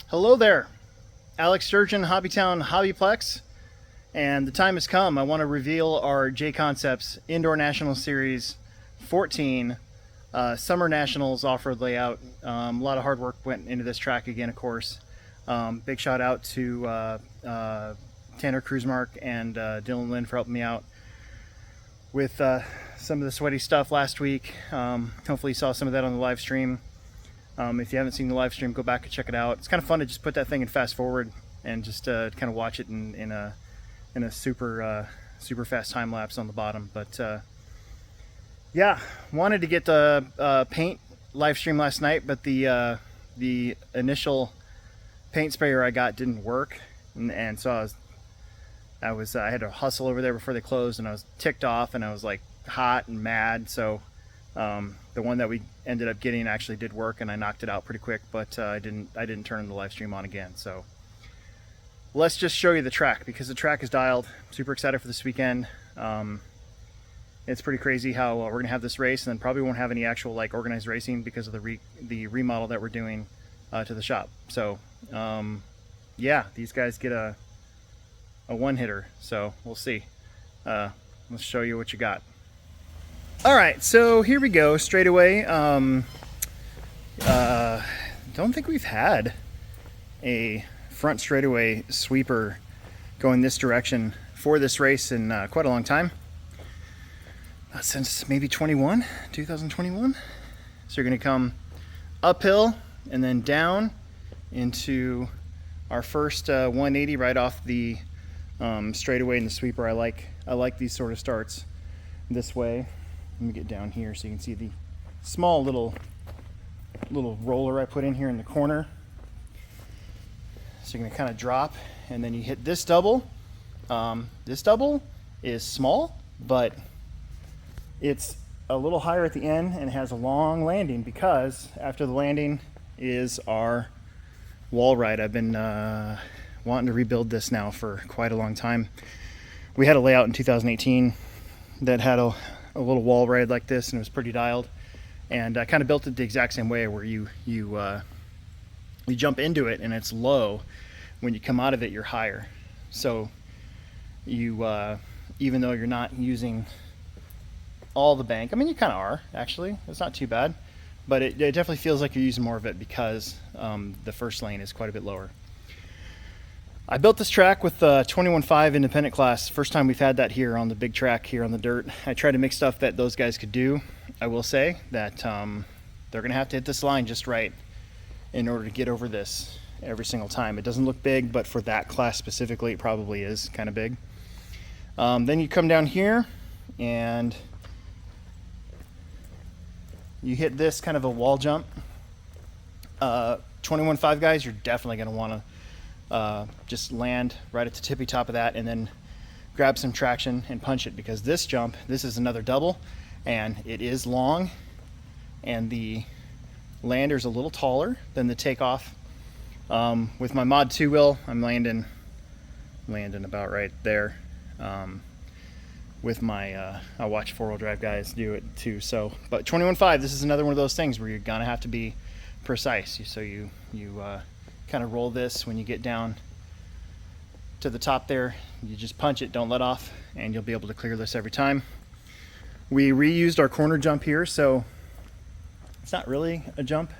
Hello there, Alex Sturgeon, HobbyTown HobbyPlex, and the time has come. I want to reveal our JConcepts Indoor National Series 14 Summer Nationals off-road layout. A lot of hard work went into this track again, of course. Big shout out to Tanner Kruzmark and Dylan Lynn for helping me out with some of the sweaty stuff last week. Hopefully you saw some of that on the live stream. If you haven't seen the live stream, go back and check it out. It's kind of fun to just put that thing in fast forward and just kind of watch it in a super fast time lapse on the bottom. But yeah, wanted to get the paint live stream last night, but the initial paint sprayer I got didn't work, and so I had to hustle over there before they closed, and I was ticked off, and I was like hot and mad. So the one that we ended up getting actually did work, and I knocked it out pretty quick, but I didn't turn the live stream on again. So let's just show you the track, because the track is dialed. I'm super excited for this weekend. It's pretty crazy how we're gonna have this race, and then probably won't have any actual like organized racing because of the remodel that we're doing to the shop. So yeah, these guys get a one-hitter, so we'll see. Let's show you what you got. All right, so here we go, straight away. Don't think we've had a front straightaway sweeper going this direction for this race in quite a long time. Since maybe 2021. So you're gonna come uphill and then down into our first 180 right off the straightaway in the sweeper. I like these sort of starts this way. Let me get down here so you can see the small little roller I put in here in the corner. So you're gonna kind of drop, and then you hit this double. This double is small, but it's a little higher at the end and has a long landing, because after the landing is our wall ride. I've been wanting to rebuild this now for quite a long time. We had a layout in 2018 that had a little wall ride like this, and it was pretty dialed, and I kind of built it the exact same way, where you jump into it and it's low. When you come out of it, you're higher. So you even though you're not using all the bank, I mean, you kind of are, actually. It's not too bad, but it definitely feels like you're using more of it because the first lane is quite a bit lower. I built this track with 21.5 independent class. First time we've had that here on the big track here on the dirt. I tried to make stuff that those guys could do. I will say that they're gonna have to hit this line just right in order to get over this every single time. It doesn't look big, but for that class specifically, it probably is kind of big. Then you come down here and you hit this kind of a wall jump. 21.5 guys, you're definitely gonna wanna just land right at the tippy top of that, and then grab some traction and punch it, because this jump, this is another double, and it is long, and the lander's a little taller than the takeoff. With my mod 2 wheel, I'm landing about right there. With my I watch 4-wheel drive guys do it too. So, but 21.5, this is another one of those things where you're gonna have to be precise. So you kind of roll this when you get down to the top there. You just punch it, don't let off, and you'll be able to clear this every time. We reused our corner jump here, so it's not really a jump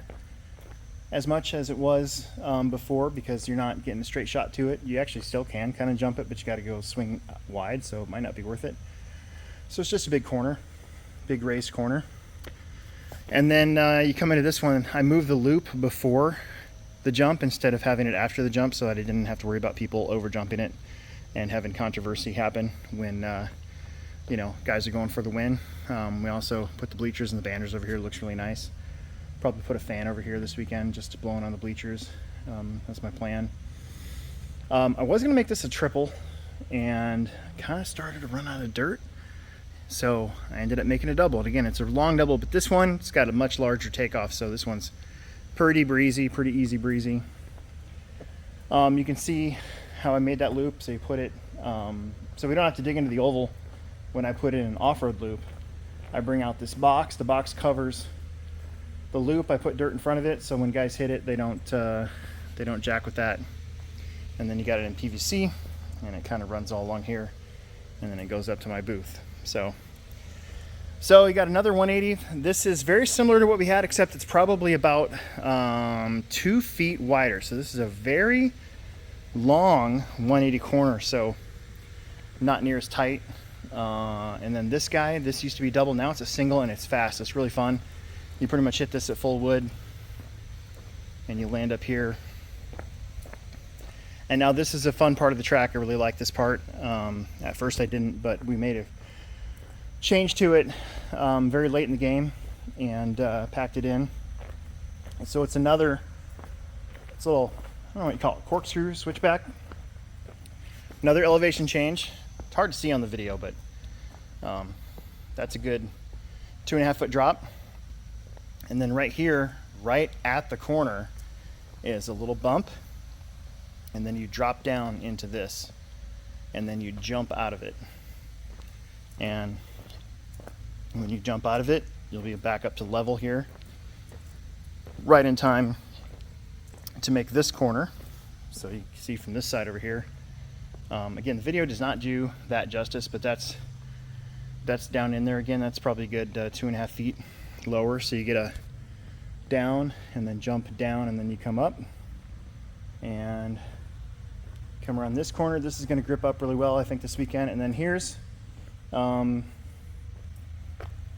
as much as it was before, because you're not getting a straight shot to it. You actually still can kind of jump it, but you got to go swing wide, so it might not be worth it. So it's just a big corner, big raised corner. And then you come into this one. I moved the loop before the jump instead of having it after the jump, so that I didn't have to worry about people over jumping it and having controversy happen when you know, guys are going for the win. We also put the bleachers and the banders over here. It looks really nice. Probably put a fan over here this weekend just to blow on the bleachers. That's my plan. I was gonna make this a triple, and kind of started to run out of dirt, so I ended up making a double. And again, it's a long double, but this one, it's got a much larger takeoff, so this one's pretty breezy, pretty easy breezy. You can see how I made that loop. So you put it, so we don't have to dig into the oval. When I put in an off-road loop, I bring out this box. The box covers the loop. I put dirt in front of it, so when guys hit it, they don't they don't jack with that. And then you got it in PVC, and it kind of runs all along here, and then it goes up to my booth. So you got another 180. This is very similar to what we had, except it's probably about 2 feet wider. So this is a very long 180 corner, so not near as tight. And then this guy, this used to be double, now it's a single, and it's fast. It's really fun. You pretty much hit this at full wood, and you land up here. And now this is a fun part of the track. I really like this part. At first I didn't, but we made a change to it very late in the game, and packed it in. And so it's a little, I don't know what you call it, corkscrew switchback. Another elevation change. It's hard to see on the video, but that's a good 2.5 foot drop. And then right here, right at the corner, is a little bump, and then you drop down into this, and then you jump out of it. And when you jump out of it, you'll be back up to level here, right in time to make this corner. So you can see from this side over here. Again, the video does not do that justice, but that's down in there again. That's probably a good 2.5 feet lower. So you get a down and then jump down, and then you come up and come around this corner. This is going to grip up really well, I think, this weekend. And then here's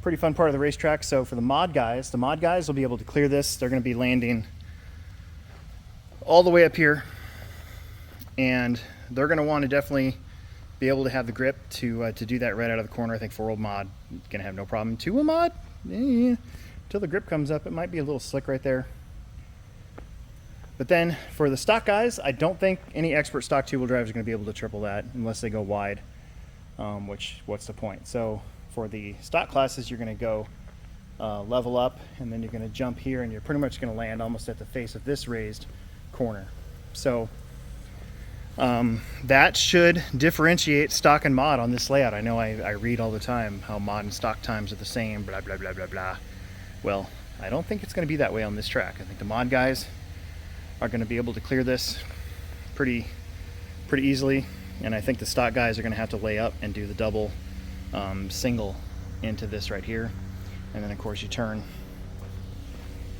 pretty fun part of the racetrack. So for the mod guys will be able to clear this. They're going to be landing all the way up here, and they're going to want to definitely be able to have the grip to do that right out of the corner. I think 4-wheel mod going to have no problem. 2-wheel mod, until the grip comes up, it might be a little slick right there. But then for the stock guys, I don't think any expert stock 2-wheel drivers are going to be able to triple that unless they go wide, which, what's the point? So for the stock classes, you're going to go level up, and then you're going to jump here, and you're pretty much going to land almost at the face of this raised corner. So that should differentiate stock and mod on this layout. I know I read all the time how mod and stock times are the same, blah, blah, blah, blah, blah. Well, I don't think it's going to be that way on this track. I think the mod guys are going to be able to clear this pretty easily, and I think the stock guys are going to have to lay up and do the double single into this right here, and then of course you turn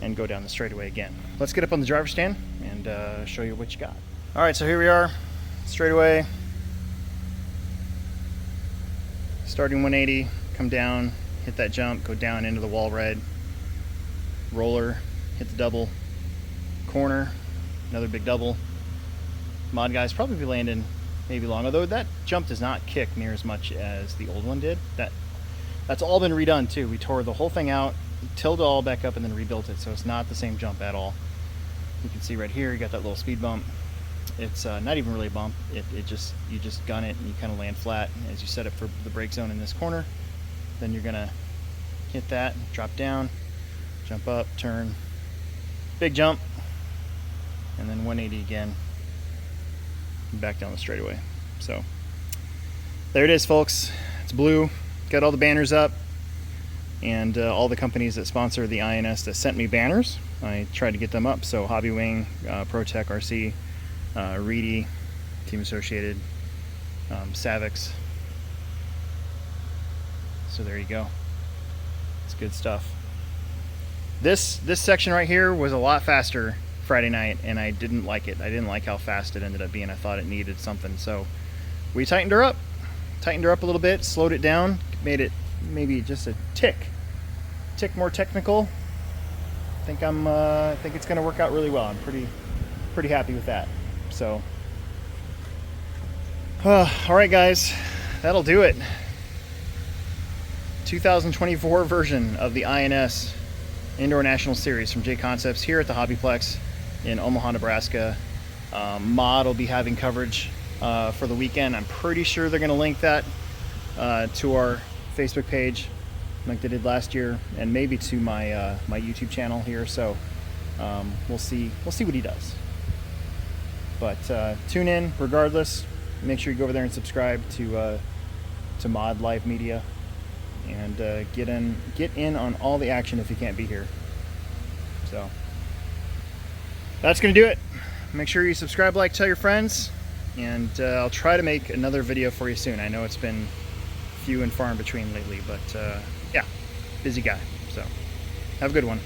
and go down the straightaway again. Let's get up on the driver's stand and show you what you got. All right, so here we are, straightaway, starting 180, come down, hit that jump, go down into the wall red, roller, hit the double, corner, another big double. Mod guys probably be landing maybe long, although that jump does not kick near as much as the old one did. That's all been redone too. We tore the whole thing out, tilled it all back up, and then rebuilt it, so it's not the same jump at all. You can see right here, you got that little speed bump. It's not even really a bump. You just gun it and you kind of land flat as you set it for the brake zone in this corner. Then you're gonna hit that, drop down, jump up, turn, big jump, and then 180 again, back down the straightaway. So there it is, folks. It's blue. Got all the banners up, and all the companies that sponsor the INS that sent me banners, I tried to get them up. So Hobby Wing, ProTech RC, Reedy, Team Associated, Savix. So there you go. It's good stuff. This section right here was a lot faster Friday night, and I didn't like it. I didn't like how fast it ended up being. I thought it needed something, so we tightened her up a little bit, slowed it down, made it maybe just a tick more technical. I think it's going to work out really well. I'm pretty happy with that. So all right guys, that'll do it. 2024 version of the INS Indoor National Series from JConcepts here at the HobbyPlex in Omaha, Nebraska. Mod will be having coverage for the weekend. I'm pretty sure they're going to link that to our Facebook page like they did last year, and maybe to my my YouTube channel here. So we'll see what he does. But tune in regardless. Make sure you go over there and subscribe to Mod Live Media, and get in on all the action if you can't be here. So that's going to do it. make sure you subscribe, like, tell your friends, and I'll try to make another video for you soon. I know it's been few and far in between lately, but yeah, busy guy. So have a good one.